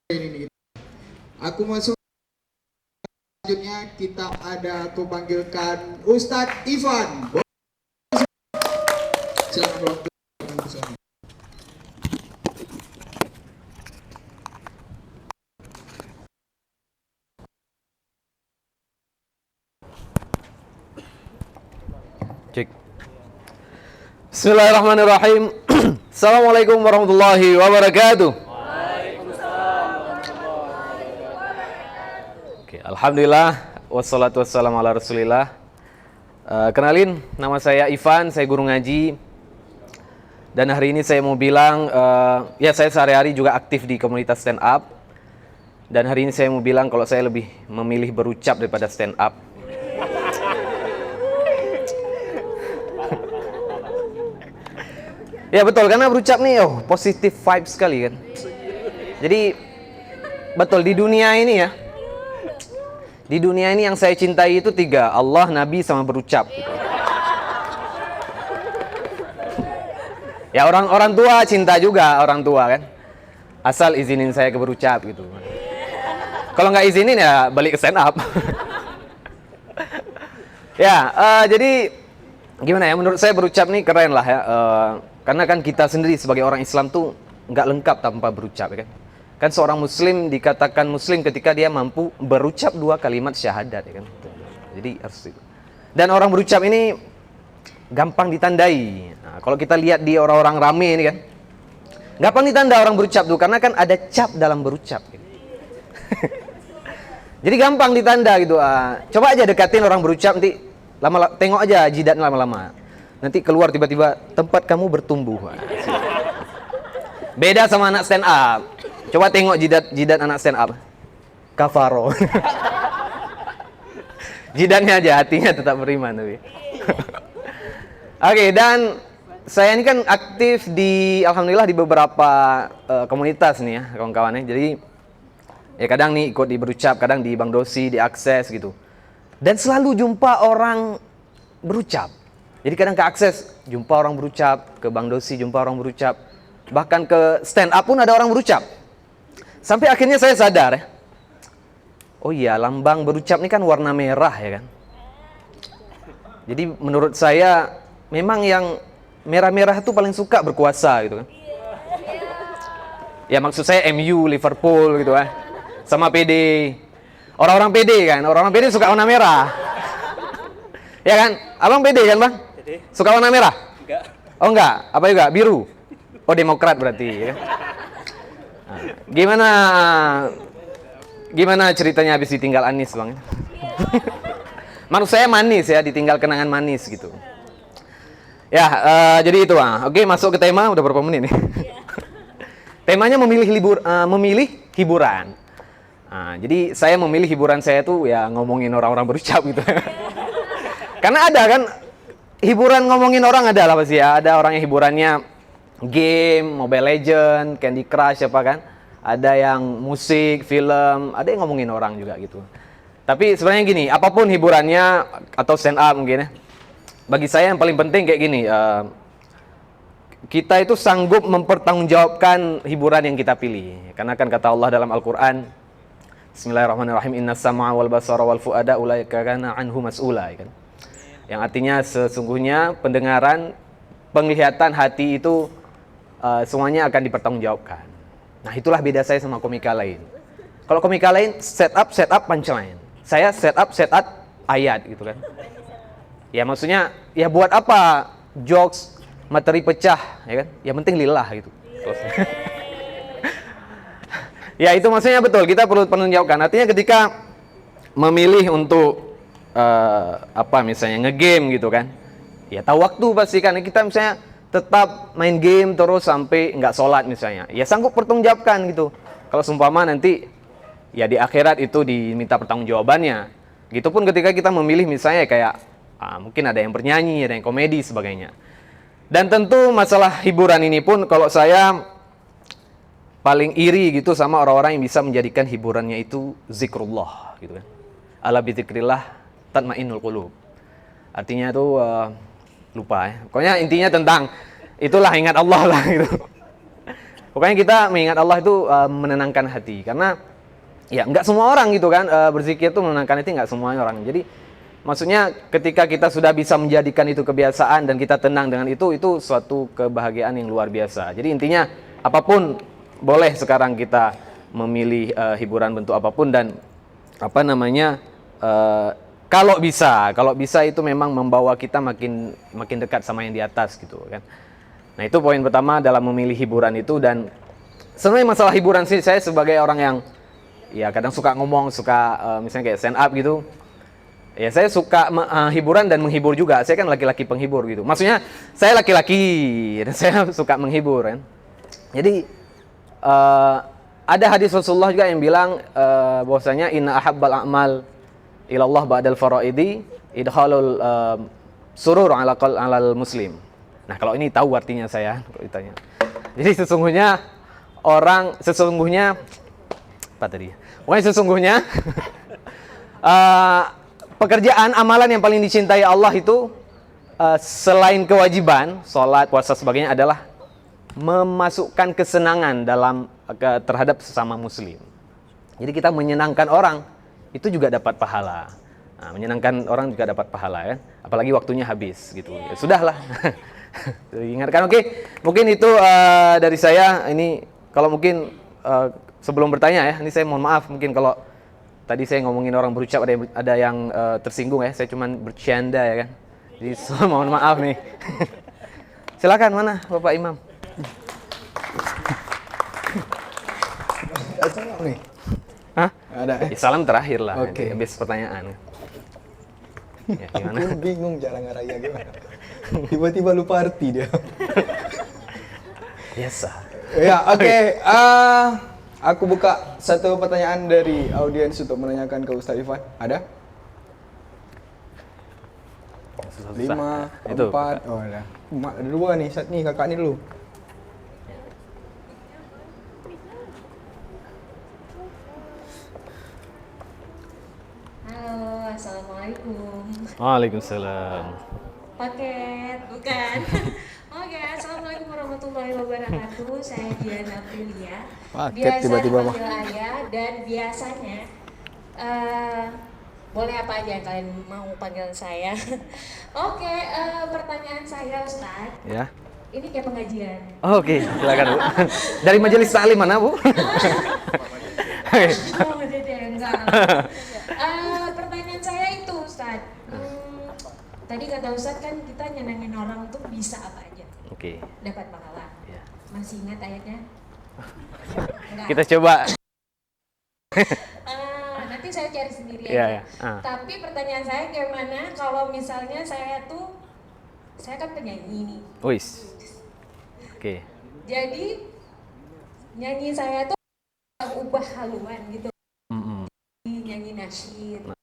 ini. Aku masuk. Selanjutnya kita ada aku panggilkan Ustadz Ivan. Silakan waktu. Cek. Bismillahirrahmanirrahim. Assalamualaikum warahmatullahi wabarakatuh. Oke, alhamdulillah wassalatu wassalamu ala Rasulillah. Kenalin, nama saya Ivan, saya guru ngaji. Dan hari ini saya mau bilang, ya saya sehari-hari juga aktif di komunitas stand up. Dan hari ini saya mau bilang kalau saya lebih memilih berucap daripada stand up. Ya betul, karena berucap nih, positif vibe sekali kan. Jadi, betul di dunia ini ya. Di dunia ini yang saya cintai itu 3, Allah, Nabi, sama berucap. Gitu. Ya orang tua cinta juga, orang tua kan. Asal izinin saya ke berucap gitu. Kalau nggak izinin ya balik ke stand up. Ya, jadi gimana ya, menurut saya berucap nih keren lah ya. Karena kan kita sendiri sebagai orang Islam tuh nggak lengkap tanpa berucap ya kan. Kan seorang muslim dikatakan muslim ketika dia mampu berucap 2 kalimat syahadat ya kan. Jadi harus itu. Dan orang berucap ini gampang ditandai. Nah, kalau kita lihat di orang-orang rame ini kan, gampang ditanda orang berucap tuh karena kan ada cap dalam berucap. Gitu. Jadi gampang ditanda gitu. Coba aja dekatin orang berucap nanti lama tengok aja jidatnya lama-lama. Nanti keluar tiba-tiba tempat kamu bertumbuh. Beda sama anak stand up. Coba tengok jidat anak stand up. Kafaro. Jidatnya aja, hatinya tetap beriman tapi. Oke, dan saya ini kan aktif di alhamdulillah di beberapa komunitas nih ya, kawan-kawannya. Jadi ya kadang nih ikut di berucap, kadang di Bang Dosi, di Akses gitu. Dan selalu jumpa orang berucap. Jadi kadang ke Akses, jumpa orang berucap, ke Bang Dosi, jumpa orang berucap. Bahkan ke stand up pun ada orang berucap. Sampai akhirnya saya sadar ya. Oh iya, lambang berucap ini kan warna merah ya kan. Jadi menurut saya, memang yang merah-merah itu paling suka berkuasa gitu kan. Ya maksud saya MU, Liverpool gitu kan. Sama PD. Orang-orang PD kan, orang-orang PD suka warna merah. Ya kan? Abang PD kan bang? Suka warna merah? Enggak. Oh enggak, apa juga? Biru? Oh Demokrat berarti ya. Nah, gimana ceritanya habis ditinggal Anies bang? Menurut saya manis ya, ditinggal kenangan manis gitu. Ya, jadi itu Oke, masuk ke tema, udah berapa menit nih? Temanya memilih hiburan. Nah, jadi saya memilih hiburan saya tuh ya ngomongin orang-orang berucap gitu. Karena ada kan hiburan ngomongin orang ada lah pasti ya. Ada orang yang hiburannya game, Mobile Legend, Candy Crush apa kan. Ada yang musik, film, ada yang ngomongin orang juga gitu. Tapi sebenarnya gini, apapun hiburannya atau stand up mungkin ya. Bagi saya yang paling penting kayak gini, kita itu sanggup mempertanggungjawabkan hiburan yang kita pilih. Karena kan kata Allah dalam Al-Quran, Bismillahirrahmanirrahim, Inna sam'a wal basara wal fu'ada ulaika kana anhu mas'ula kan. Yang artinya sesungguhnya pendengaran, penglihatan, hati itu semuanya akan dipertanggungjawabkan. Nah itulah beda saya sama komika lain. Kalau komika lain set up punchline. Saya set up ayat gitu kan. Ya maksudnya ya buat apa jokes, materi pecah ya kan. Yang penting lillah gitu. Ya itu maksudnya betul, kita perlu penunjukkan. Artinya ketika memilih untuk misalnya ngegame gitu kan, ya tahu waktu pasti kan. Kita misalnya tetap main game terus sampai nggak sholat misalnya, ya sanggup pertanggungjawabkan gitu. Kalau seumpama nanti ya di akhirat itu diminta pertanggungjawabannya. Gitupun ketika kita memilih misalnya kayak mungkin ada yang bernyanyi, ada yang komedi sebagainya. Dan tentu masalah hiburan ini pun kalau saya paling iri gitu sama orang-orang yang bisa menjadikan hiburannya itu zikrullah gitu kan. Ala bizikrillah tatmainnul qulub. Artinya itu lupa ya. Pokoknya intinya tentang itulah ingat Allah lah gitu. Pokoknya kita mengingat Allah itu menenangkan hati, karena ya nggak semua orang gitu kan berzikir itu menenangkan hati, nggak semua orang. Jadi maksudnya ketika kita sudah bisa menjadikan itu kebiasaan dan kita tenang dengan itu suatu kebahagiaan yang luar biasa. Jadi intinya apapun boleh sekarang kita memilih hiburan bentuk apapun, dan apa namanya kalau bisa itu memang membawa kita makin dekat sama yang di atas gitu kan. Nah itu poin pertama dalam memilih hiburan itu. Dan sebenarnya masalah hiburan sih, saya sebagai orang yang ya kadang suka ngomong, suka misalnya kayak stand up gitu. Ya saya suka hiburan dan menghibur juga. Saya kan laki-laki penghibur gitu. Maksudnya saya laki-laki dan saya suka menghibur kan. Jadi ada hadis Rasulullah juga yang bilang bahwasanya inna ahabbal a'mal ilallah ba'dal faraidi idkhalul surur alal muslim. Nah, kalau ini tahu artinya saya kalau ditanya. Jadi sesungguhnya apa tadi? Pokoknya sesungguhnya pekerjaan amalan yang paling dicintai Allah itu selain kewajiban, sholat, puasa sebagainya, adalah memasukkan kesenangan terhadap sesama muslim. Jadi kita menyenangkan orang itu juga dapat pahala. Nah, menyenangkan orang juga dapat pahala ya. Apalagi waktunya habis gitu. Ya sudahlah. Ingatkan, oke. Mungkin itu dari saya. Ini kalau mungkin sebelum bertanya ya, ini saya mohon maaf mungkin kalau tadi saya ngomongin orang berucap ada yang tersinggung ya. Saya cuman bercanda ya kan. Jadi mohon maaf nih. Silakan, mana Bapak Imam? Salam nih. Hah? Ada Ya, salam terakhir lah. Oke. Habis pertanyaan. Ya, gimana? Aku bingung cara ngaraya gimana. Tiba-tiba lupa arti dia. Biasa. Ya, oke. Aku buka satu pertanyaan dari audiens untuk menanyakan ke Ustaz Ifan. Ada? Susah. 5, Itu. 4. Oh, ada. Ada 2 nih. Nih, kakak ini dulu. Halo, assalamualaikum. Waalaikumsalam. Paket, bukan? Oke, assalamualaikum warahmatullahi wabarakatuh. Saya Diana Aprilia. Paket Biasa tiba-tiba, Mah. dipanggil Ayah, dan biasanya boleh apa aja yang kalian mau panggilan saya. Oke, pertanyaan saya Ustaz. Ya. Ini kayak pengajian. Oh, oke, silakan Bu. Dari majelis taklim mana Bu? Oh, jadi enggak. Pertanyaan saya itu Ustaz. Tadi kata Ustaz kan kita nyenengin orang tuh bisa apa aja. Oke. Dapat pahala. Ya. Masih ingat ayatnya? Enggak. Kita coba. Nanti saya cari sendiri Iya, aja. iya. Tapi pertanyaan saya gimana kalau misalnya saya kan penyanyi nih. Wis. Oke. Jadi nyanyi saya tuh ubah haluan gitu. Nyanyi nasyid.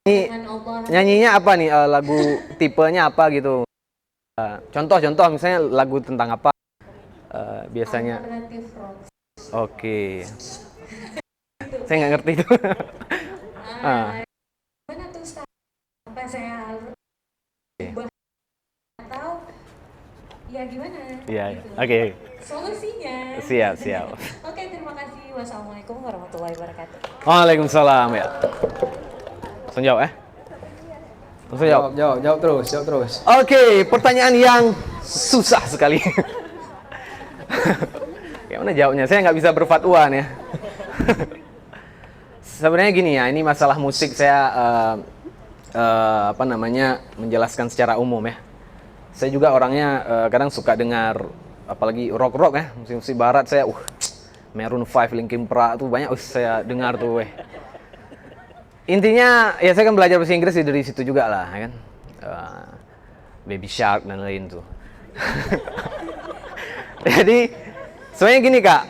Ini Dengan Allah. nyanyinya apa nih? Lagu tipenya apa gitu? Contoh misalnya lagu tentang apa? Biasanya. Alternative rock. Oke. Saya nggak ngerti itu. Gimana tuh Ustaz? Apa saya harus ubah atau ya gimana? Iya. Gitu. Oke. Solusinya. Siap. Oke, terima kasih. Wassalamualaikum warahmatullahi wabarakatuh. Waalaikumsalam ya. Langsung jawab ya. Langsung jawab. Jawab terus. Oke, pertanyaan yang susah sekali. Gimana jawabnya? Saya nggak bisa berfatwa nih ya. Sebenarnya gini ya, ini masalah musik saya menjelaskan secara umum ya. Saya juga orangnya kadang suka dengar apalagi rock ya, musik barat saya Maroon 5, Linkin Park tuh banyak saya dengar tuh Intinya ya saya kan belajar bahasa Inggris dari situ juga lah ya kan. Baby Shark dan lain tuh. Jadi sebenarnya gini Kak,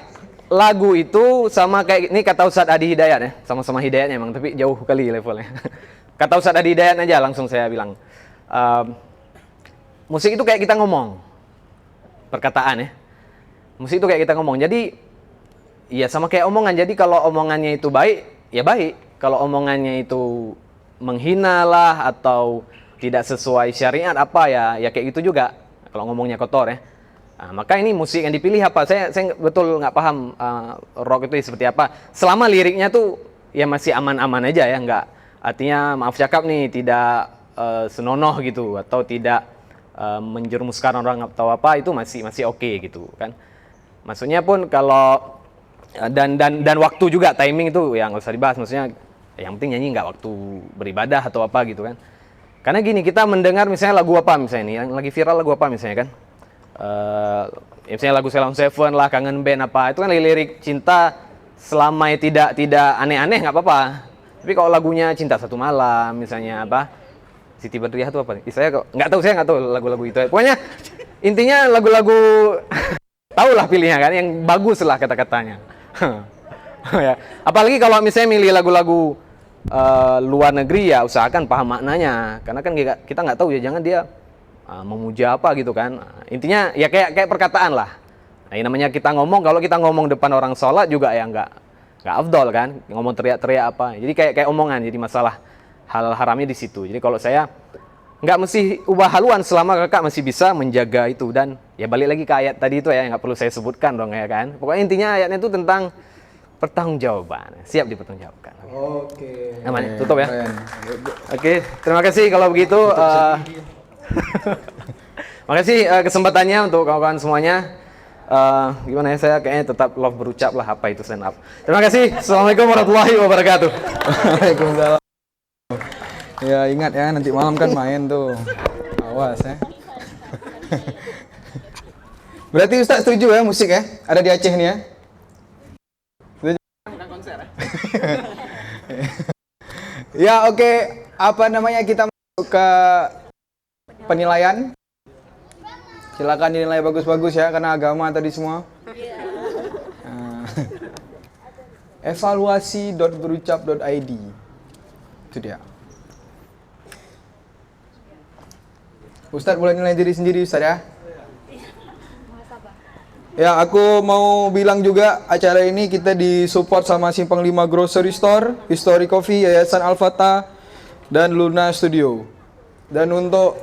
lagu itu sama kayak ini kata Ustadz Adi Hidayat ya, sama-sama Hidayatnya emang, tapi jauh kali levelnya. Kata Ustadz Adi Hidayat aja langsung saya bilang, musik itu kayak kita ngomong, perkataan ya. Musik itu kayak kita ngomong, jadi ya sama kayak omongan. Jadi kalau omongannya itu baik, ya baik. Kalau omongannya itu menghina lah atau tidak sesuai syariat apa ya kayak gitu juga. Kalau ngomongnya kotor ya. Nah, maka ini musik yang dipilih apa? Saya betul nggak paham rock itu seperti apa. Selama liriknya tuh ya masih aman-aman aja ya, nggak artinya maaf cakap nih tidak senonoh gitu atau tidak menjerumuskan orang atau apa, itu masih oke gitu kan. Maksudnya pun kalau dan waktu juga, timing itu yang nggak usah dibahas. Maksudnya yang penting nyanyi nggak waktu beribadah atau apa gitu kan. Karena gini, kita mendengar misalnya lagu apa misalnya nih, yang lagi viral lagu apa misalnya kan. Misalnya lagu Ceylon Seven lah, Kangen Band apa, itu kan lirik cinta, selama tidak aneh-aneh nggak apa-apa. Tapi kalau lagunya Cinta Satu Malam misalnya apa, Siti Badriah itu apa? Saya nggak tahu lagu-lagu itu. Pokoknya intinya lagu-lagu tahulah pilihnya kan, yang bagus lah kata-katanya. Ya. Apalagi kalau misalnya milih lagu-lagu luar negeri, ya usahakan paham maknanya, karena kan kita nggak tahu ya, jangan dia memuja apa gitu kan. Intinya ya kayak perkataan lah. Nah, ini namanya kita ngomong, kalau kita ngomong depan orang sholat juga ya nggak afdol kan, ngomong teriak-teriak apa. Jadi kayak omongan, jadi masalah hal haramnya di situ. Jadi kalau saya nggak mesti ubah haluan selama kakak masih bisa menjaga itu. Dan ya balik lagi ke ayat tadi itu ya, nggak perlu saya sebutkan dong ya kan. Pokoknya intinya ayatnya itu tentang pertanggungjawaban, siap dipertanggungjawabkan. Oke. Aman, tutup ya. Oke, terima kasih kalau begitu. Makasih kesempatannya untuk kawan-kawan semuanya. Gimana ya, saya kayaknya tetap love berucap lah apa itu stand up. Terima kasih. Assalamualaikum warahmatullahi wabarakatuh. Waalaikumsalam. Ya ingat ya, nanti malam kan main tuh. Awas ya. Berarti Ustaz setuju ya musik ya? Ada di Aceh nih ya? Ya oke, apa namanya, kita masuk ke penilaian. Silakan dinilai bagus-bagus ya, karena agama tadi semua. Evaluasi.berucap.id. Itu dia. Ustadz boleh nilai diri sendiri Ustadz ya. Ya, aku mau bilang juga acara ini kita disupport sama Simpang 5 Grocery Store, History Coffee, Yayasan Al-Fatah, dan Luna Studio. Dan untuk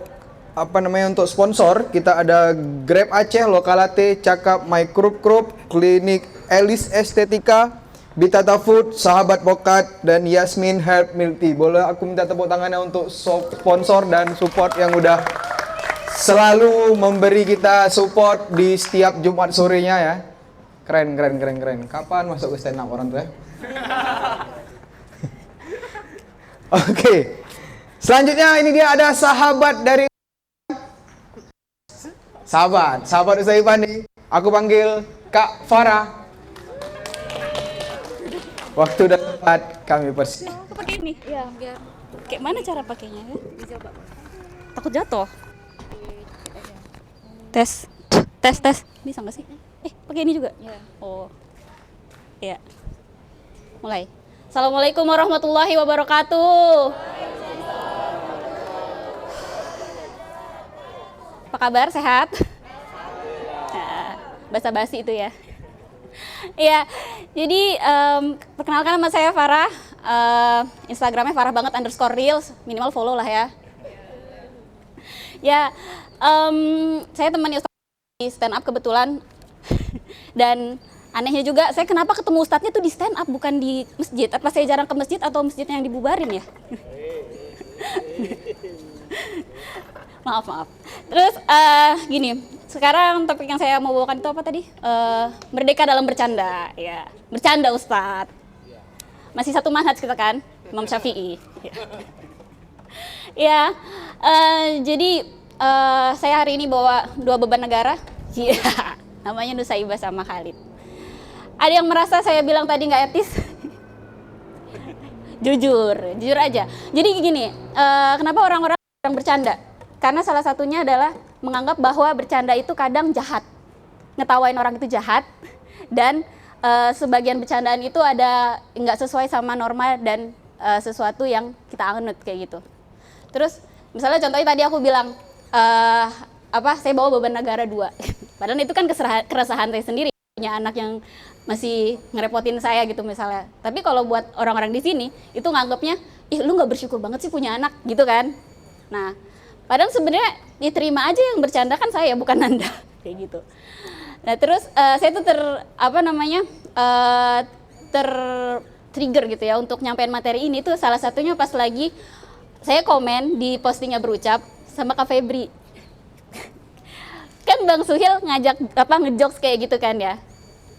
untuk sponsor, kita ada Grab Aceh, Lokalate, Cakap, My Krup, Klinik Elis Estetika, Bitata Food, Sahabat Pokat, dan Yasmin Herb Milk Tea. Boleh aku minta tepuk tangannya untuk sponsor dan support yang udah selalu memberi kita support di setiap Jumat sorenya ya. Keren. Kapan masuk ke stand up orang tuh ya? Oke. Selanjutnya ini dia ada sahabat dari sahabat Usaiban nih. Aku panggil Kak Farah. Waktu dan tempat kami persi. Aku pakai ini. Ya, biar kayak mana cara pakainya ya? Dicoba. Takut jatuh. Tes. Bisa nggak sih? Pakai ini juga? Ya. Oh. Iya. Mulai. Assalamualaikum warahmatullahi wabarakatuh. Apa kabar? Sehat? Nah, basa-basi itu ya. Iya, jadi perkenalkan nama saya Farah. Instagramnya Farah banget _reels, minimal follow lah ya. Ya, saya temannya Ustadz di stand up kebetulan. Dan anehnya juga, saya kenapa ketemu Ustadznya tuh di stand up bukan di masjid? Apa saya jarang ke masjid atau masjidnya yang dibubarin ya? Maaf. Terus gini, sekarang topik yang saya mau bawakan itu apa tadi? Merdeka dalam bercanda. Ya, bercanda Ustadz. Masih satu manhaj kita kan, Imam Syafi'i. Ya, jadi saya hari ini bawa 2 beban negara. Iya, namanya Nusaibah sama Khalid. Ada yang merasa saya bilang tadi nggak etis? Jujur aja. Jadi gini, kenapa orang-orang bercanda? Karena salah satunya adalah menganggap bahwa bercanda itu kadang jahat. Ngetawain orang itu jahat. Dan sebagian bercandaan itu ada nggak sesuai sama norma dan sesuatu yang kita anut kayak gitu. Terus misalnya contohnya tadi aku bilang, saya bawa beban negara 2. Padahal itu kan keresahan saya sendiri. Punya anak yang masih ngerepotin saya gitu misalnya. Tapi kalau buat orang-orang di sini, itu nganggapnya, ih lu nggak bersyukur banget sih punya anak gitu kan. Nah, padahal sebenarnya diterima aja yang bercanda kan saya, bukan Anda. kayak gitu. Nah terus saya tuh trigger gitu ya untuk nyampein materi ini tuh salah satunya pas lagi saya komen di postingnya Berucap sama Kak Febri. Kan Bang Suhil ngajak ngejokes kayak gitu kan ya,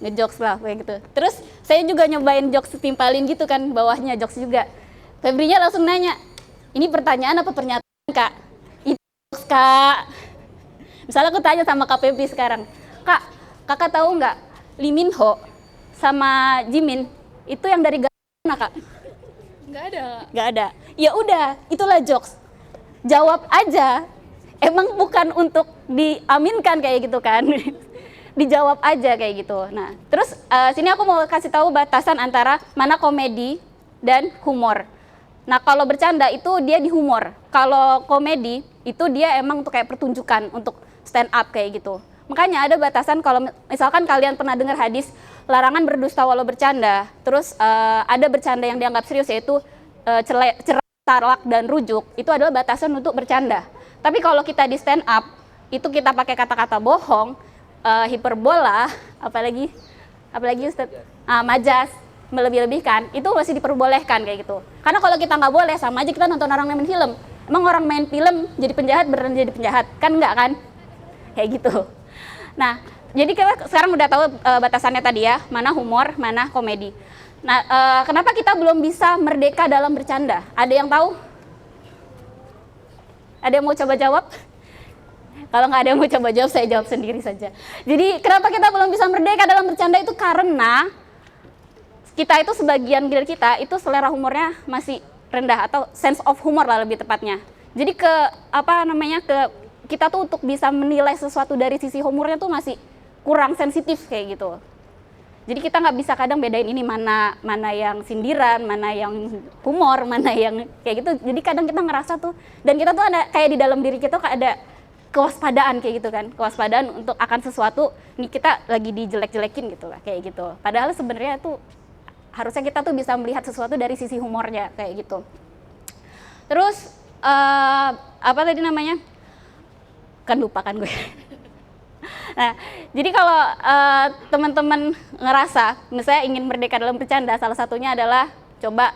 ngejokes lah kayak gitu. Terus saya juga nyobain jokes timpalin gitu kan, bawahnya jokes juga. Febrinya langsung nanya, ini pertanyaan apa pernyataan Kak? Itu jokes Kak. Misalnya aku tanya sama Kak Febri sekarang, Kak, kakak tahu nggak Lee Min Ho sama Jimin itu yang dari mana Kak? Nggak ada. Ya udah, itulah jokes. Jawab aja. Emang bukan untuk diaminkan kayak gitu kan? Dijawab aja kayak gitu. Nah, terus sini aku mau kasih tahu batasan antara mana komedi dan humor. Nah, kalau bercanda itu dia di humor. Kalau komedi itu dia emang untuk kayak pertunjukan untuk stand up kayak gitu. Makanya ada batasan kalau misalkan kalian pernah dengar hadis larangan berdusta walau bercanda. Terus ada bercanda yang dianggap serius yaitu cerai, talak dan rujuk. Itu adalah batasan untuk bercanda. Tapi kalau kita di stand up itu kita pakai kata-kata bohong, hiperbola, apalagi Ustaz, majas, melebih-lebihkan, itu masih diperbolehkan kayak gitu. Karena kalau kita nggak boleh, sama aja kita nonton orang main film. Emang orang main film jadi penjahat beneran jadi penjahat? Kan enggak kan? Kayak gitu. Nah, jadi kita sekarang udah tahu batasannya tadi ya, mana humor, mana komedi. Nah, kenapa kita belum bisa merdeka dalam bercanda? Ada yang tahu? Ada yang mau coba jawab? Kalau nggak ada yang mau coba jawab, saya jawab sendiri saja. Jadi kenapa kita belum bisa merdeka dalam bercanda itu karena kita itu sebagian dari kita itu selera humornya masih rendah atau sense of humor lah lebih tepatnya. Jadi kita tuh untuk bisa menilai sesuatu dari sisi humornya tuh masih kurang sensitif kayak gitu. Jadi kita nggak bisa kadang bedain ini mana yang sindiran, mana yang humor, mana yang kayak gitu. Jadi kadang kita ngerasa tuh, dan kita tuh ada kayak di dalam diri kita tuh ada kewaspadaan kayak gitu kan, kewaspadaan untuk akan sesuatu nih kita lagi dijelek-jelekin gitu lah kayak gitu. Padahal sebenarnya tuh harusnya kita tuh bisa melihat sesuatu dari sisi humornya kayak gitu. Terus apa tadi namanya? Kan lupa kan gue. Nah, jadi kalau teman-teman ngerasa misalnya ingin merdeka dalam bercanda, salah satunya adalah coba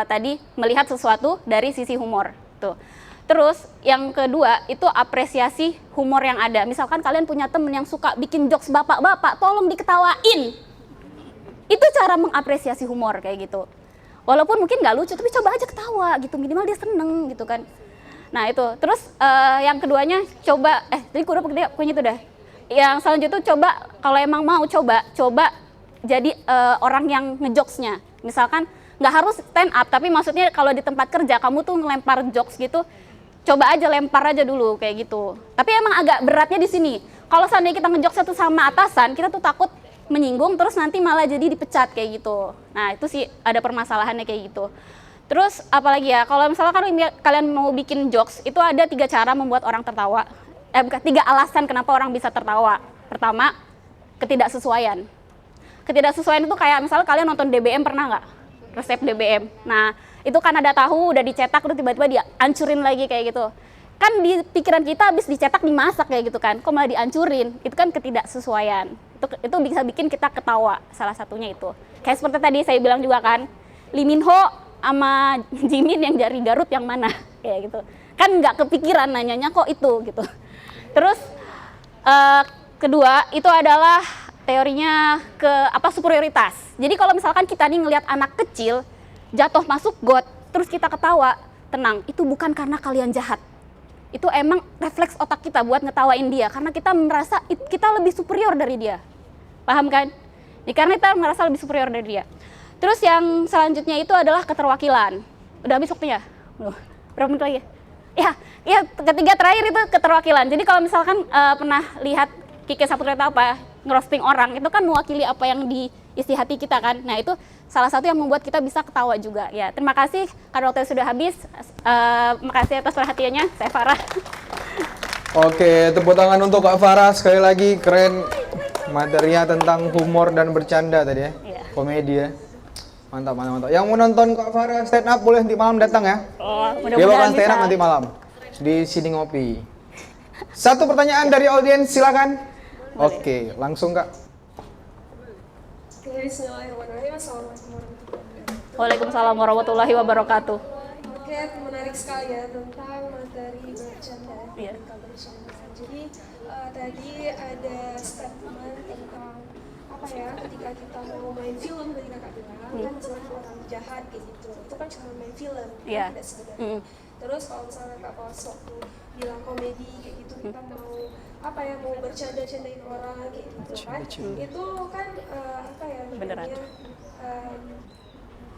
tadi melihat sesuatu dari sisi humor tuh. Terus yang kedua itu apresiasi humor yang ada. Misalkan kalian punya temen yang suka bikin jokes bapak-bapak, tolong diketawain. Itu cara mengapresiasi humor kayak gitu. Walaupun mungkin nggak lucu, tapi coba aja ketawa gitu, minimal dia seneng gitu kan. Nah itu, terus yang keduanya coba, tadi gue udah punya itu dah. Yang selanjutnya tuh coba, kalau emang mau coba jadi orang yang ngejokesnya. Misalkan nggak harus stand up, tapi maksudnya kalau di tempat kerja kamu tuh ngelempar jokes gitu, coba aja lempar aja dulu kayak gitu. Tapi emang agak beratnya di sini. Kalau seandainya kita ngejokes itu sama atasan, kita tuh takut menyinggung, terus nanti malah jadi dipecat kayak gitu. Nah itu sih ada permasalahannya kayak gitu. Terus apalagi ya, kalau misalnya kalian mau bikin jokes, itu ada 3 cara membuat orang tertawa. 3 alasan kenapa orang bisa tertawa. Pertama, ketidaksesuaian. Ketidaksesuaian itu kayak misalnya kalian nonton DBM pernah nggak? Resep DBM. Nah, itu kan ada tahu, udah dicetak, terus tiba-tiba dihancurin lagi kayak gitu. Kan di pikiran kita habis dicetak dimasak kayak gitu kan, kok malah dihancurin. Itu kan ketidaksesuaian. Itu bisa bikin kita ketawa, salah satunya itu. Kayak seperti tadi saya bilang juga kan, Lee Min Ho sama Jimin yang jari Garut yang mana kayak gitu kan, nggak kepikiran nanyanya kok itu gitu. Terus kedua itu adalah teorinya superioritas. Jadi kalau misalkan kita nih ngelihat anak kecil jatuh masuk got terus kita ketawa, tenang, itu bukan karena kalian jahat, itu emang refleks otak kita buat ngetawain dia karena kita merasa kita lebih superior dari dia, paham kan? Jadi karena kita merasa lebih superior dari dia. Terus yang selanjutnya itu adalah keterwakilan. Udah habis waktunya? Berapa menit lagi? Ya, ketiga terakhir itu keterwakilan. Jadi kalau misalkan pernah lihat Kiki Saputra itu apa, ngerosting orang, itu kan mewakili apa yang di isi hati kita kan. Nah itu salah satu yang membuat kita bisa ketawa juga. Ya, terima kasih karena waktunya sudah habis. Makasih atas perhatiannya, saya Farah. Oke, tepuk tangan untuk Kak Farah. Sekali lagi keren materinya tentang humor dan bercanda tadi ya. Iya. Komedi ya. Mantap. Yang mau nonton Kak Farah stand up boleh nanti malam datang ya. Oh, Dia bakal mudah-mudahan stand up bisa. nanti malam di sini ngopi. Satu pertanyaan dari audiens, silakan. Oke, langsung Kak. Bismillahirrahmanirrahim. Assalamualaikum warahmatullahi wabarakatuh. Waalaikumsalam warahmatullahi wabarakatuh. Oke, menarik sekali ya tentang materi bercanda. Iya. Bercanda. Jadi tadi ada statement tentang apa ya, ketika kita mau main film tadi kakak bilang kan misalnya orang jahat kayak gitu, itu kan cuma main film, Iya. tidak sebenarnya. Terus kalau misalnya kak pas waktu bilang komedi kayak gitu, kita mau apa ya, mau bercanda-candain orang kayak gitu kan, itu kan apa ya Beneran. namanya,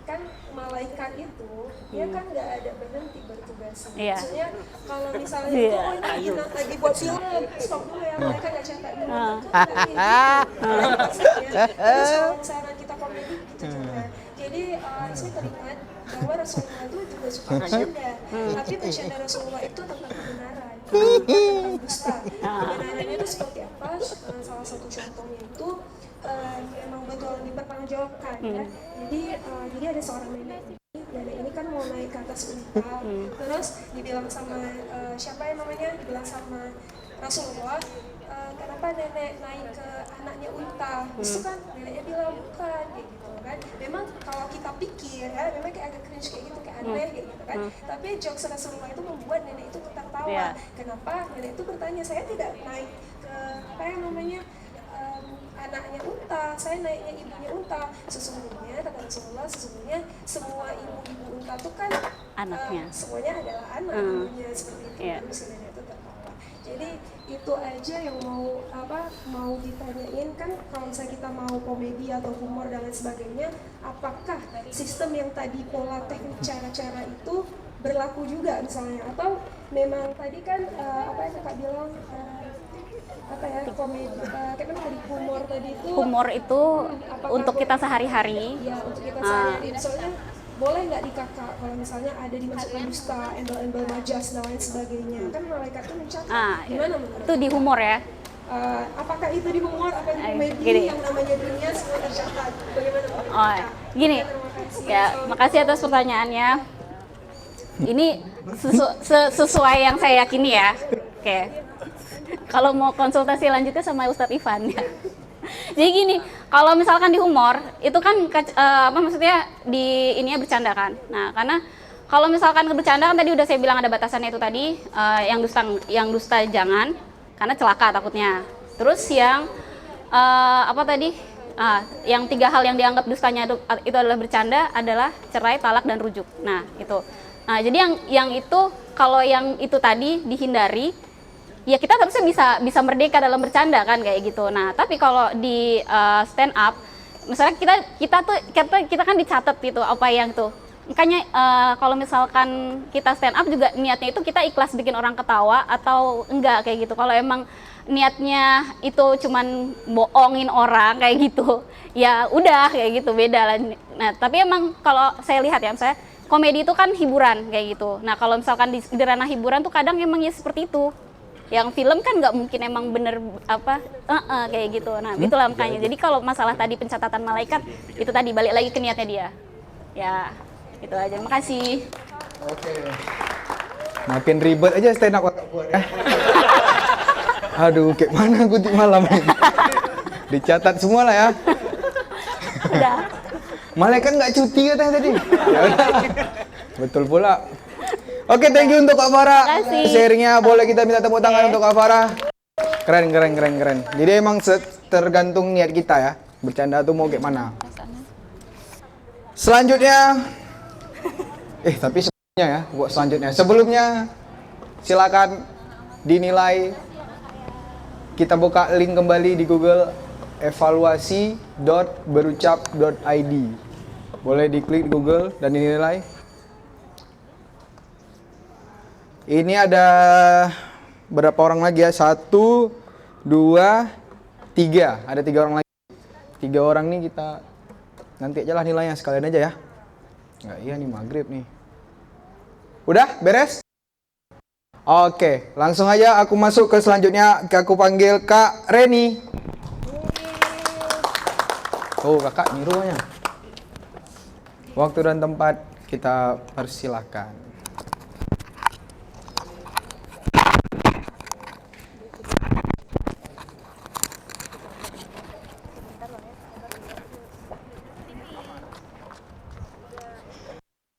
kan malaikat itu dia kan nggak ada berhenti bertugas. Iya. Maksudnya kalau misalnya Iya. itu ini lagi buat film, stop dulu ya, mereka nggak catat dulu. Itu kan nggak kayak gitu. Terus kalau misalnya kita komedi gitu juga. Jadi saya teringat bahwa Rasulullah itu juga suka bercanda, tapi bercanda Rasulullah itu tentang kebenaran, bukan tentang dusta. Kebenarannya itu seperti apa? Salah satu contohnya itu memang betul dipertanggungjawabkan ya. Jadi ada seorang nenek ini kan mau naik ke atas unta, terus dibilang sama siapa yang namanya, dibilang sama Rasulullah, kenapa nenek naik ke anaknya unta? Itu kan neneknya bilang bukan kayak gitu kan. Memang kalau kita pikir ya, memang kayak agak cringe kayak gitu, kayak aneh kayak gitu kan. Tapi jokes Rasulullah itu membuat nenek itu tertawa. Iya. Kenapa? Nenek itu bertanya, saya tidak naik ke apa yang namanya anaknya unta, saya naiknya ibunya unta. Sesungguhnya kata Rasulullah, sesungguhnya semua ibu-ibu unta itu kan Anaknya. semuanya adalah anak ibunya, seperti itu. Iya. Terus nenek itu tertawa. Jadi itu aja yang mau ditanyain kan, kalau misalnya kita mau komedi atau humor dan lain sebagainya, apakah sistem yang tadi pola teknik cara-cara itu berlaku juga misalnya, atau memang tadi kan apa yang kakak bilang apa ya, komedi kayak mana tadi, humor tadi itu Humor itu apakah untuk kita sehari-hari. ya untuk kita sehari-hari. Soalnya boleh nggak di kakak kalau misalnya ada dimasukkan dusta, embel-embel majas dan lain sebagainya, kan malaikat itu mencatat. Gimana menurut Itu di humor ya. apakah itu di humor, apa di komedi, gini. yang namanya dunia semua tercatat? Bagaimana menurut Oh, kakak? gini. Terima kasih. Ya, makasih atas pertanyaannya. Ini sesuai yang saya yakini ya. Oke. Kalau mau konsultasi lanjutnya sama Ustadz Ivan ya. Jadi gini, kalau misalkan di humor itu kan apa maksudnya di ininya bercanda kan. Nah, karena kalau misalkan bercanda kan tadi udah saya bilang ada batasannya itu tadi, yang dusta jangan karena celaka takutnya. Terus yang apa tadi? Yang 3 hal yang dianggap dustanya itu adalah bercanda adalah cerai, talak, dan rujuk. Nah, itu. Nah, jadi yang itu kalau yang itu tadi dihindari, ya kita harusnya bisa merdeka dalam bercanda kan kayak gitu. Nah, tapi kalau di stand up, misalnya kita kan dicatat gitu apa yang tuh. Makanya kalau misalkan kita stand up juga niatnya itu kita ikhlas bikin orang ketawa atau enggak kayak gitu. Kalau emang niatnya itu cuman bohongin orang kayak gitu, ya udah kayak gitu, beda lah. Nah, tapi emang kalau saya lihat ya, misalnya komedi itu kan hiburan kayak gitu. Nah, kalau misalkan di ranah hiburan tuh kadang emang ya seperti itu. Yang film kan nggak mungkin emang bener apa kayak gitu. Nah, itulah makanya. Jadi kalau masalah tadi pencatatan malaikat itu tadi balik lagi ke niatnya dia. Ya, itu aja. Makasih. Oke. Makin ribet aja stand up kakak buat ya. Aduh, kayak mana gue di malam ini. Dicatat semua lah ya. Udah. Malaikat nggak cuti katanya tadi. Ya udah. Betul pula. Oke, thank you untuk Kak Farah. Makasih. Sharingnya boleh kita minta tepuk tangan untuk Kak Farah. Keren. Jadi emang tergantung niat kita ya. Bercanda tuh mau kayak mana. Selanjutnya, tapi sebelumnya ya, buat selanjutnya. Sebelumnya, silakan dinilai. Kita buka link kembali di Google, evaluasi.berucap.id. Boleh diklik di Google dan dinilai. Ini ada berapa orang lagi ya? 1, 2, 3. Ada 3 orang lagi. 3 orang nih kita nanti aja lah nilainya, sekalian aja ya. Nggak, iya nih maghrib nih. Udah beres? Oke, langsung aja aku masuk ke selanjutnya. Aku panggil Kak Reni. Oh, kakak niruannya. Waktu dan tempat kita persilahkan.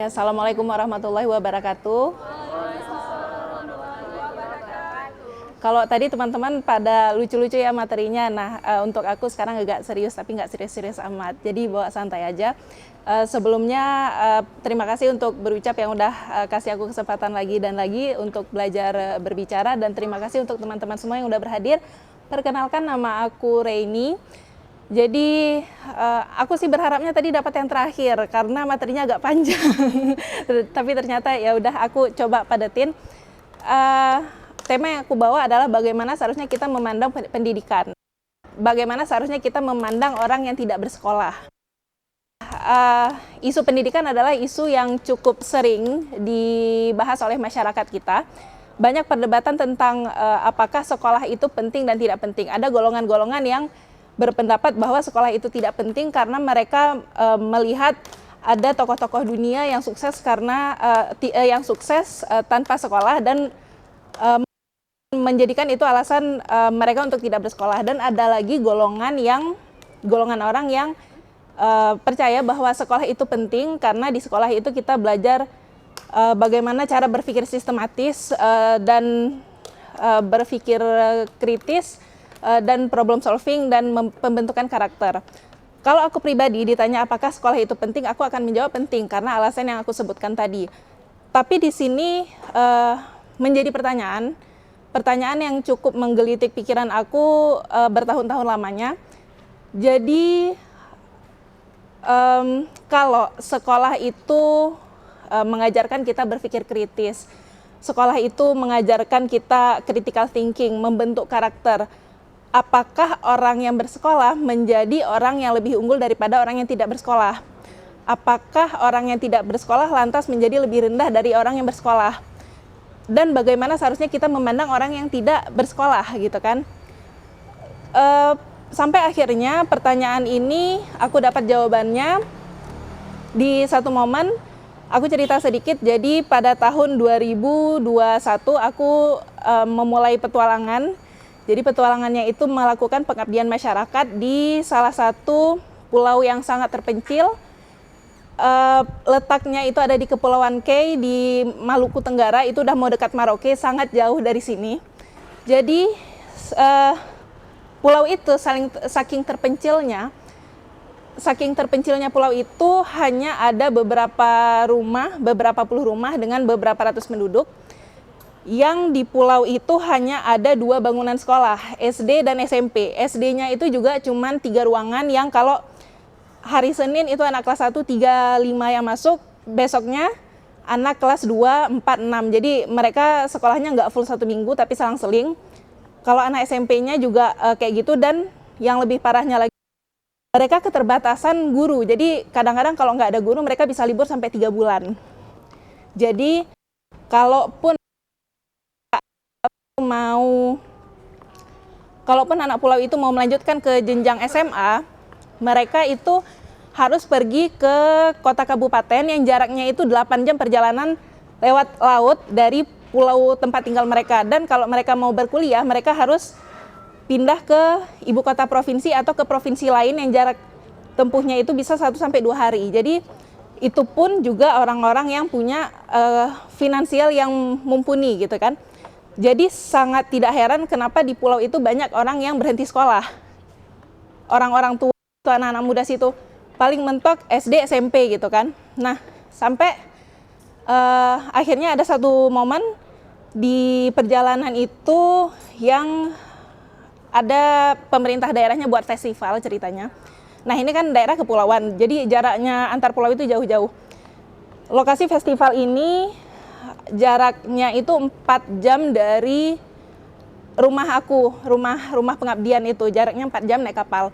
Assalamualaikum warahmatullahi wabarakatuh. Kalau tadi teman-teman pada lucu-lucu ya materinya, nah untuk aku sekarang agak serius tapi nggak serius-serius amat, jadi bawa santai aja. Sebelumnya terima kasih untuk berucap yang udah kasih aku kesempatan lagi dan lagi untuk belajar berbicara, dan terima kasih untuk teman-teman semua yang udah berhadir. Perkenalkan, nama aku Reini. Jadi aku sih berharapnya tadi dapat yang terakhir karena materinya agak panjang. Tapi ternyata ya udah aku coba padetin. Tema yang aku bawa adalah bagaimana seharusnya kita memandang pendidikan. Bagaimana seharusnya kita memandang orang yang tidak bersekolah. Isu pendidikan adalah isu yang cukup sering dibahas oleh masyarakat kita. Banyak perdebatan tentang apakah sekolah itu penting dan tidak penting. Ada golongan-golongan yang berpendapat bahwa sekolah itu tidak penting karena mereka melihat ada tokoh-tokoh dunia yang sukses tanpa sekolah dan menjadikan itu alasan mereka untuk tidak bersekolah. Dan ada lagi golongan orang yang percaya bahwa sekolah itu penting karena di sekolah itu kita belajar bagaimana cara berpikir sistematis dan berpikir kritis dan problem solving dan pembentukan karakter. Kalau aku pribadi ditanya apakah sekolah itu penting, aku akan menjawab penting karena alasan yang aku sebutkan tadi. Tapi di sini menjadi pertanyaan yang cukup menggelitik pikiran aku bertahun-tahun lamanya. Jadi kalau sekolah itu mengajarkan kita berpikir kritis, sekolah itu mengajarkan kita critical thinking, membentuk karakter, apakah orang yang bersekolah menjadi orang yang lebih unggul daripada orang yang tidak bersekolah? Apakah orang yang tidak bersekolah lantas menjadi lebih rendah dari orang yang bersekolah? Dan bagaimana seharusnya kita memandang orang yang tidak bersekolah gitu kan? Sampai akhirnya pertanyaan ini aku dapat jawabannya di satu momen. Aku cerita sedikit, jadi pada tahun 2021 aku memulai petualangan. Jadi petualangannya itu melakukan pengabdian masyarakat di salah satu pulau yang sangat terpencil. Letaknya itu ada di Kepulauan Kei di Maluku Tenggara, itu udah mau dekat Merauke, sangat jauh dari sini. Jadi pulau itu saking terpencilnya pulau itu hanya ada beberapa puluh rumah dengan beberapa ratus penduduk. Yang di pulau itu hanya ada 2 bangunan sekolah, SD dan SMP. SD-nya itu juga cuma 3 ruangan yang kalau hari Senin itu anak kelas 1, 3, 5 yang masuk, besoknya anak kelas 2, 4, 6. Jadi mereka sekolahnya nggak full 1 minggu tapi selang-seling. Kalau anak SMP-nya juga kayak gitu, dan yang lebih parahnya lagi, mereka keterbatasan guru. Jadi kadang-kadang kalau nggak ada guru mereka bisa libur sampai 3 bulan. Jadi kalaupun anak pulau itu mau melanjutkan ke jenjang SMA, mereka itu harus pergi ke kota kabupaten yang jaraknya itu 8 jam perjalanan lewat laut dari pulau tempat tinggal mereka. Dan kalau mereka mau berkuliah, mereka harus pindah ke ibu kota provinsi atau ke provinsi lain yang jarak tempuhnya itu bisa 1-2 hari. Jadi itu pun juga orang-orang yang punya finansial yang mumpuni gitu kan. Jadi sangat tidak heran kenapa di pulau itu banyak orang yang berhenti sekolah. Orang-orang tua, anak-anak muda situ paling mentok SD, SMP gitu kan. Nah, sampai akhirnya ada satu momen di perjalanan itu yang ada pemerintah daerahnya buat festival ceritanya. Nah, ini kan daerah kepulauan, jadi jaraknya antar pulau itu jauh-jauh. Lokasi festival ini jaraknya itu 4 jam dari rumah aku, rumah pengabdian itu, jaraknya 4 jam naik kapal.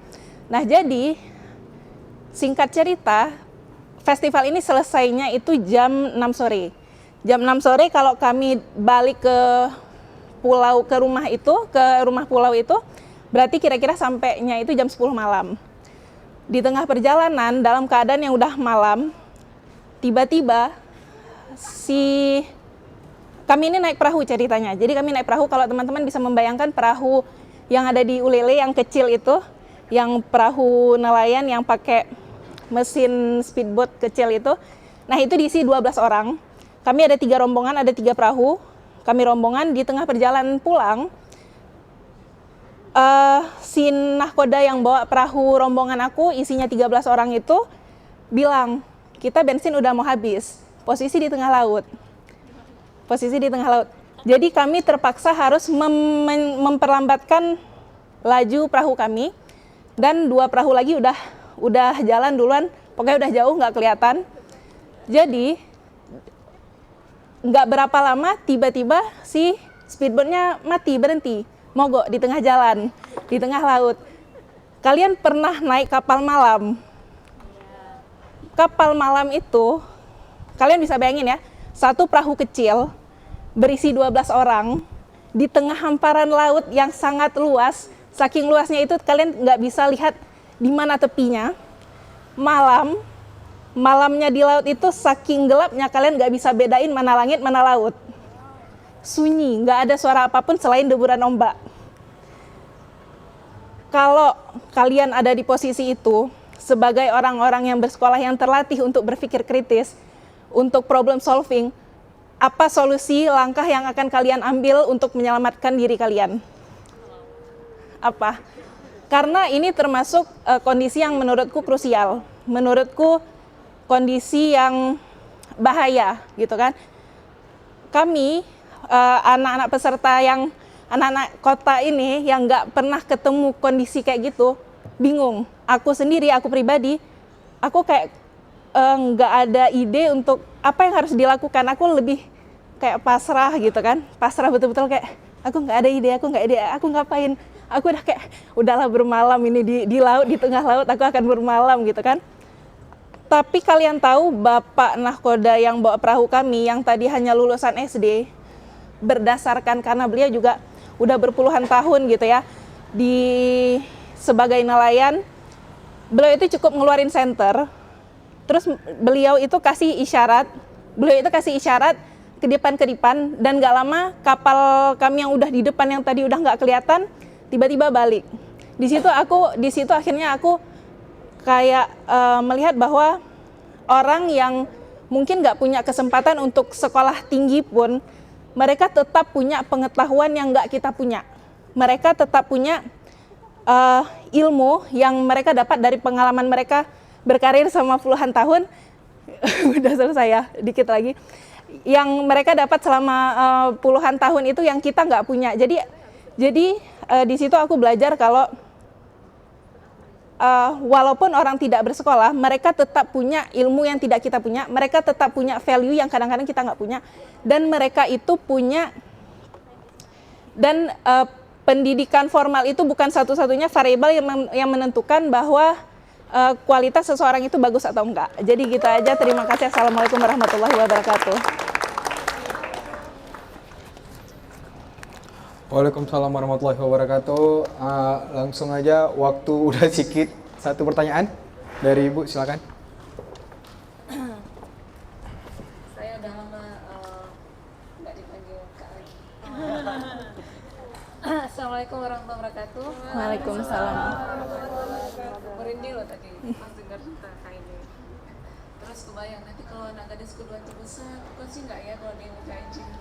Nah, jadi singkat cerita, festival ini selesainya itu jam 6 sore. Jam 6 sore kalau kami balik ke rumah pulau itu, berarti kira-kira sampainya itu jam 10 malam. Di tengah perjalanan, dalam keadaan yang udah malam, tiba-tiba kami ini naik perahu ceritanya. Jadi kami naik perahu, kalau teman-teman bisa membayangkan perahu yang ada di Ulele yang kecil itu, yang perahu nelayan yang pakai mesin speedboat kecil itu. Nah itu diisi 12 orang. Kami ada 3 rombongan, ada 3 perahu. Kami rombongan di tengah perjalanan pulang. Si nahkoda yang bawa perahu rombongan aku isinya 13 orang itu bilang, kita bensin udah mau habis, posisi di tengah laut. Jadi kami terpaksa harus memperlambatkan laju perahu kami, dan 2 perahu lagi udah jalan duluan, pokoknya udah jauh nggak kelihatan. Jadi nggak berapa lama tiba-tiba si speedboatnya mati, berhenti, mogok di tengah jalan, di tengah laut. Kalian pernah naik kapal malam? Kapal malam itu, kalian bisa bayangin ya, satu perahu kecil berisi 12 orang di tengah hamparan laut yang sangat luas. Saking luasnya itu kalian nggak bisa lihat di mana tepinya. Malamnya di laut itu saking gelapnya kalian nggak bisa bedain mana langit mana laut. Sunyi, nggak ada suara apapun selain deburan ombak. Kalau kalian ada di posisi itu, sebagai orang-orang yang bersekolah yang terlatih untuk berpikir kritis, untuk problem solving, apa solusi langkah yang akan kalian ambil untuk menyelamatkan diri kalian? Apa? Karena ini termasuk kondisi yang menurutku krusial, menurutku kondisi yang bahaya, gitu kan? Kami anak-anak peserta yang anak-anak kota ini yang nggak pernah ketemu kondisi kayak gitu, bingung. Aku sendiri, aku pribadi, aku kayak nggak ada ide untuk apa yang harus dilakukan. Aku lebih kayak pasrah gitu kan, pasrah betul-betul kayak aku nggak ada ide, aku ngapain. Aku udah kayak udahlah bermalam ini di laut, di tengah laut, aku akan bermalam gitu kan. Tapi kalian tahu Bapak nahkoda yang bawa perahu kami yang tadi hanya lulusan SD, berdasarkan karena beliau juga udah berpuluhan tahun gitu ya sebagai nelayan, beliau itu cukup ngeluarin senter, terus beliau itu kasih isyarat ke depan, dan gak lama kapal kami yang udah di depan yang tadi udah nggak kelihatan tiba-tiba balik. Di situ akhirnya aku kayak melihat bahwa orang yang mungkin nggak punya kesempatan untuk sekolah tinggi pun, mereka tetap punya pengetahuan yang nggak kita punya. Mereka tetap punya ilmu yang mereka dapat dari pengalaman mereka berkarir selama puluhan tahun. Udah selesai ya, dikit lagi. Yang mereka dapat selama puluhan tahun itu yang kita nggak punya. Jadi di situ aku belajar kalau walaupun orang tidak bersekolah, mereka tetap punya ilmu yang tidak kita punya. Mereka tetap punya value yang kadang-kadang kita nggak punya. Dan mereka itu punya, dan pendidikan formal itu bukan satu-satunya variabel yang menentukan bahwa kualitas seseorang itu bagus atau enggak. Jadi gitu aja, terima kasih. Assalamualaikum warahmatullahi wabarakatuh. Waalaikumsalam warahmatullahi wabarakatuh. Langsung aja, waktu udah sedikit. Satu pertanyaan dari Ibu, silakan. Saya udah lama nggak dipanggil Kak lagi. Assalamualaikum warahmatullahi wabarakatuh. Waalaikumsalam. Merinding loh tadi pas dengar cerita Kak ini. Terus kebayang nanti kalau anak gadis kedua terbesar, bukan sih nggak ya kalau dia nikahin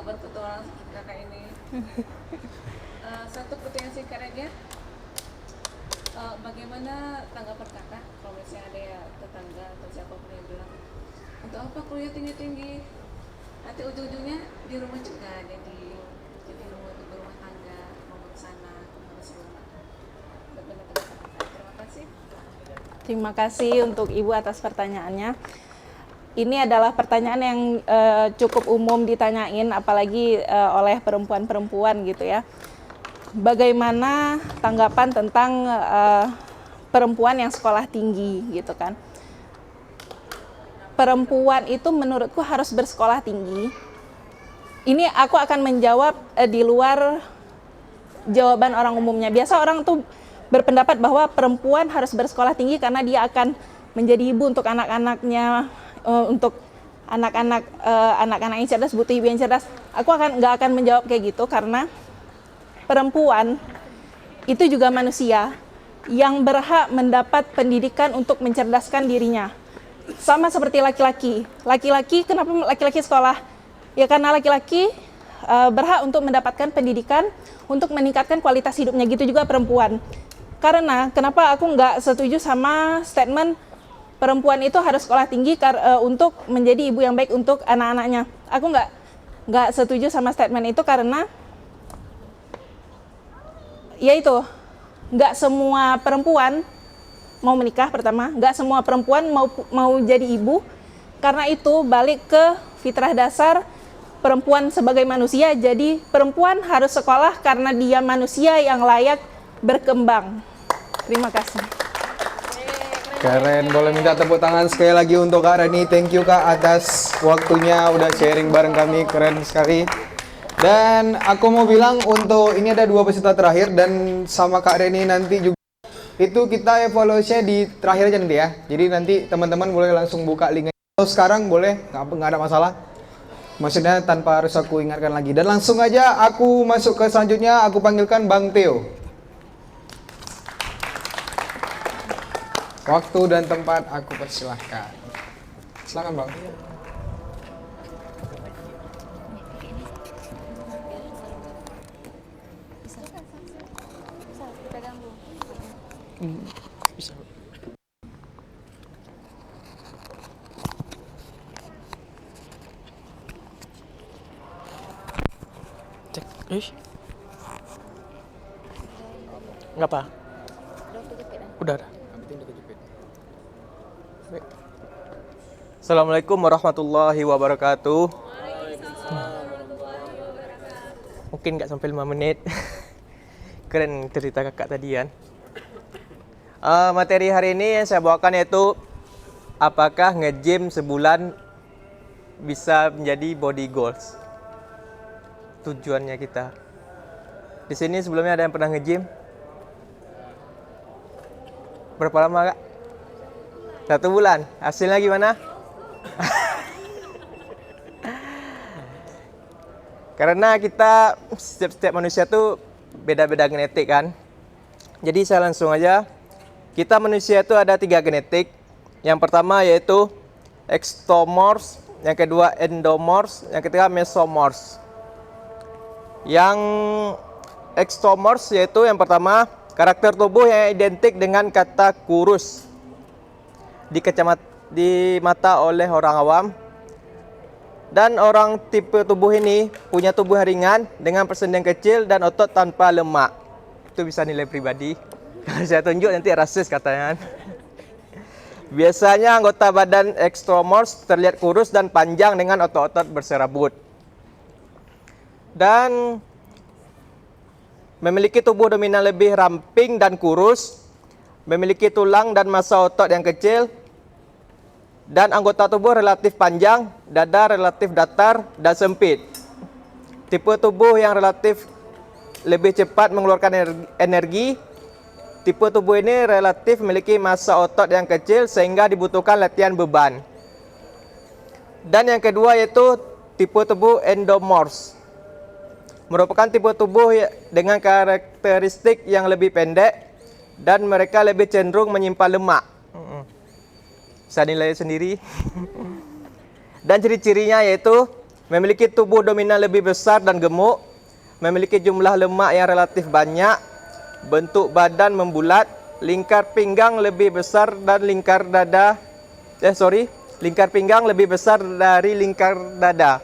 berpetualang seperti Kakak ini. Satu pertanyaan singkat aja. Bagaimana tanggapan Kakak kalau misalnya ada ya tetangga atau siapapun yang bilang, untuk apa kuliah tinggi-tinggi, nanti ujung-ujungnya di rumah juga jadi berumah tangga, mengurus anak, mengurus rumah. Bagaimana pendapat Kakak? Terima kasih. Terima kasih untuk Ibu atas pertanyaannya. Ini adalah pertanyaan yang cukup umum ditanyain, apalagi oleh perempuan-perempuan gitu ya. Bagaimana tanggapan tentang perempuan yang sekolah tinggi gitu kan? Perempuan itu menurutku harus bersekolah tinggi. Ini aku akan menjawab di luar jawaban orang umumnya. Biasa orang tuh berpendapat bahwa perempuan harus bersekolah tinggi karena dia akan menjadi ibu untuk anak-anaknya, untuk anak-anak yang cerdas, butuh ibu yang cerdas. Aku nggak akan menjawab kayak gitu, karena perempuan itu juga manusia yang berhak mendapat pendidikan untuk mencerdaskan dirinya. sama seperti laki-laki. Laki-laki, kenapa laki-laki sekolah? Ya karena laki-laki berhak untuk mendapatkan pendidikan untuk meningkatkan kualitas hidupnya, gitu juga perempuan. Karena kenapa aku nggak setuju sama statement perempuan itu harus sekolah tinggi untuk menjadi ibu yang baik untuk anak-anaknya. Aku nggak setuju sama statement itu karena ya itu, nggak semua perempuan mau menikah pertama, nggak semua perempuan mau jadi ibu. Karena itu balik ke fitrah dasar perempuan sebagai manusia. Jadi perempuan harus sekolah karena dia manusia yang layak berkembang. Terima kasih. Keren, boleh minta tepuk tangan sekali lagi untuk Kak Reni. Thank you Kak atas waktunya udah sharing bareng kami, keren sekali. Dan aku mau bilang untuk ini ada 2 peserta terakhir dan sama Kak Reni nanti juga itu kita evaluasinya di terakhir aja nanti ya. Jadi nanti teman-teman boleh langsung buka linknya. Kalau sekarang boleh, nggak ada masalah. Maksudnya tanpa harus aku ingatkan lagi. Dan langsung aja aku masuk ke selanjutnya, aku panggilkan Bang Theo. Waktu dan tempat aku persilahkan. Silakan Bang. Cek, nggak apa? Udah. Baik. Assalamualaikum warahmatullahi wabarakatuh. Mungkin nggak sampai 5 menit. Keren cerita kakak tadi kan. Materi hari ini yang saya bawakan yaitu apakah nge-gym sebulan bisa menjadi body goals. Tujuannya kita. Di sini sebelumnya ada yang pernah nge-gym? Berapa lama kak? 1 bulan. Hasilnya gimana? Karena kita setiap manusia tuh beda-beda genetik kan. Jadi saya langsung aja. Kita manusia itu ada 3 genetik. Yang pertama yaitu ectomorphs, yang kedua endomorphs, yang ketiga mesomorphs. Yang ectomorphs yaitu yang pertama karakter tubuh yang identik dengan kata kurus di mata oleh orang awam. Dan orang tipe tubuh ini punya tubuh ringan dengan persendian kecil dan otot tanpa lemak. Itu bisa nilai pribadi. Kalau saya tunjuk nanti rasis katanya. Biasanya anggota badan ectomorphs terlihat kurus dan panjang dengan otot-otot berserabut. Dan memiliki tubuh dominan lebih ramping dan kurus, memiliki tulang dan massa otot yang kecil, dan anggota tubuh relatif panjang, dada relatif datar dan sempit. Tipe tubuh yang relatif lebih cepat mengeluarkan energi. Tipe tubuh ini relatif memiliki massa otot yang kecil sehingga dibutuhkan latihan beban. Dan yang kedua yaitu tipe tubuh endomorphs. Merupakan tipe tubuh dengan karakteristik yang lebih pendek dan mereka lebih cenderung menyimpan lemak. Bisa nilai sendiri. Dan ciri-cirinya yaitu memiliki tubuh dominan lebih besar dan gemuk, memiliki jumlah lemak yang relatif banyak, bentuk badan membulat, lingkar pinggang lebih besar dan lingkar pinggang lebih besar dari lingkar dada.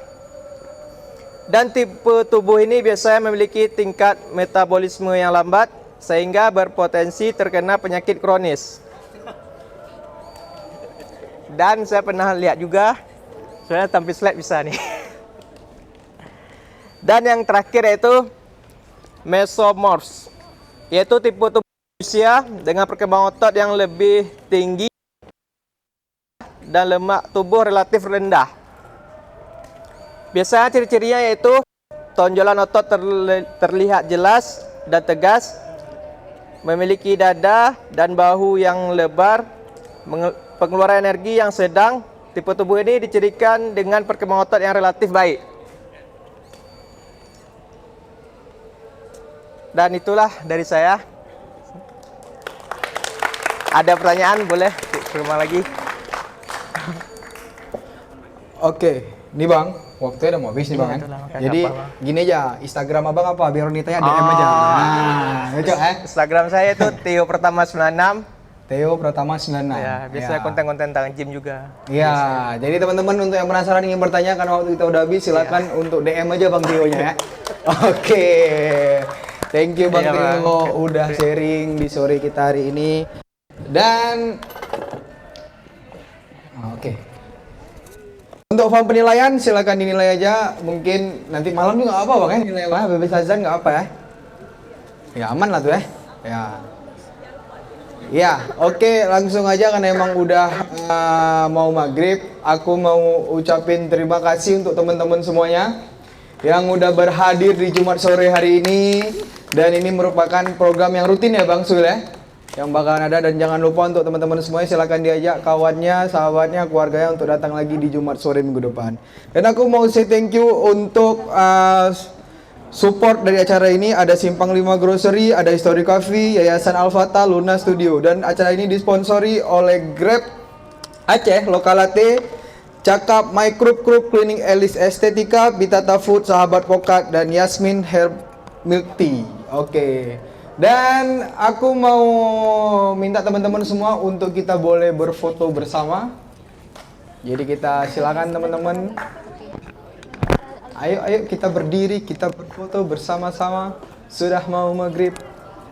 Dan tipe tubuh ini biasanya memiliki tingkat metabolisme yang lambat sehingga berpotensi terkena penyakit kronis. Dan saya pernah lihat juga, soalnya tampil slide bisa nih. Dan yang terakhir yaitu mesomorphs, yaitu tipe tubuh manusia dengan perkembangan otot yang lebih tinggi dan lemak tubuh relatif rendah. Biasanya ciri-cirinya yaitu tonjolan otot terlihat jelas dan tegas, memiliki dada dan bahu yang lebar, pengeluaran energi yang sedang. Tipe tubuh ini dicirikan dengan perkembangan otot yang relatif baik. Dan itulah dari saya. Ada pertanyaan boleh ke rumah lagi. Oke, nih Bang, waktunya udah mau habis nih Bang. Iya, itulah, makanya Jadi apa, Bang? gini aja, Instagram Abang apa? Biar wanitanya DM aja. Nah, lucu Instagram saya itu Theo Pertama 96. Theo Pratama 96. Ya, biasanya Ya. konten-konten tentang gym juga. Iya, jadi teman-teman untuk yang penasaran ingin bertanya karena waktu kita udah habis, silakan untuk DM aja Bang Theo-nya ya. Oke. Thank you Bang Iya, Bang. Theo udah sharing di sore kita hari ini. Dan oke. Untuk form penilaian silakan dinilai aja. Mungkin nanti malam juga nggak apa Bang ya, nilai lah bebas azan nggak apa ya. Ya aman lah tuh ya. Ya. Ya, oke, langsung aja karena emang udah mau maghrib. Aku mau ucapin terima kasih untuk teman-teman semuanya yang udah berhadir di Jumat sore hari ini. Dan ini merupakan program yang rutin ya Bang Sul ya, yang bakalan ada. Dan jangan lupa untuk teman-teman semuanya silakan diajak kawannya, sahabatnya, keluarganya untuk datang lagi di Jumat sore minggu depan. Dan aku mau say thank you untuk support dari acara ini. Ada Simpang 5 Grocery, ada History Coffee, Yayasan Al-Fatah, Luna Studio. Dan acara ini disponsori oleh Grab Aceh, Lokalate, Cakap, Micro Cleaning Elis Estetika, Bitata Food, Sahabat Pokat, dan Yasmin Herb Milk Tea. Oke. Dan aku mau minta teman-teman semua untuk kita boleh berfoto bersama. Jadi kita silakan teman-teman. Ayo kita berdiri, kita berfoto bersama-sama. Sudah mau maghrib.